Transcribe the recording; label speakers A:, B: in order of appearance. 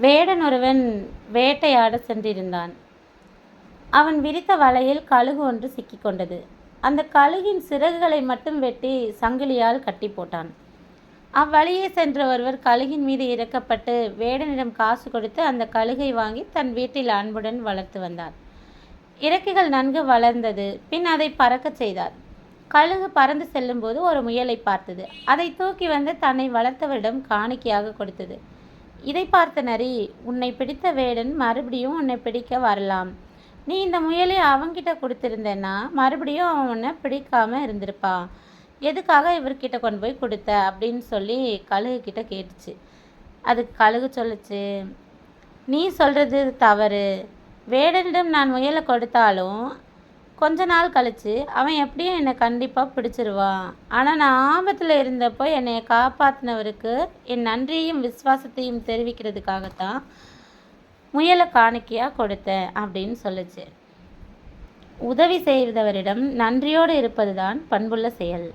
A: வேடன் ஒருவன் வேட்டையாட சென்றிருந்தான். அவன் விரித்த வலையில் கழுகு ஒன்று சிக்கிக்கொண்டது. அந்த கழுகின் சிறகுகளை மட்டும் வெட்டி சங்கிலியால் கட்டி போட்டான். அவ்வழியே சென்ற ஒருவர் கழுகின் மீது இறக்கப்பட்டு வேடனிடம் காசு கொடுத்து அந்த கழுகை வாங்கி தன் வீட்டில் அன்புடன் வளர்த்து வந்தார். இறக்கைகள் நன்கு வளர்ந்தது. பின் அதை பறக்கச் செய்தார். கழுகு பறந்து செல்லும்போது ஒரு முயலை பார்த்தது. அதை தூக்கி வந்து தன்னை வளர்த்தவரிடம் காணிக்கையாக கொடுத்தது. இதை பார்த்த நரி, உன்னை பிடித்த வேடன் மறுபடியும் உன்னை பிடிக்க வரலாம். நீ இந்த முயலை அவன்கிட்ட கொடுத்துருந்தேன்னா மறுபடியும் அவன் உன்னை பிடிக்காம இருந்திருப்பான். எதுக்காக இவர்கிட்ட கொண்டு போய் கொடுத்த அப்படின்னு சொல்லி கழுகு கிட்ட கேட்டுச்சு. அதுக்கு கழுகு சொல்லுச்சு, நீ சொல்கிறது தவறு. வேடனிடம் நான் முயலை கொடுத்தாலும் கொஞ்ச நாள் கழித்து அவன் எப்படியும் என்னை கண்டிப்பாக பிடிச்சிருவான். ஆனால் நான் ஆபத்தில் இருந்தப்போ என்னை காப்பாற்றினவருக்கு என் நன்றியையும் விசுவாசத்தையும் தெரிவிக்கிறதுக்காகத்தான் முயலை காணிக்கையாக கொடுத்தேன் அப்படின்னு சொல்லுச்சு. உதவி செய்தவரிடம் நன்றியோடு இருப்பது தான் பண்புள்ள செயல்.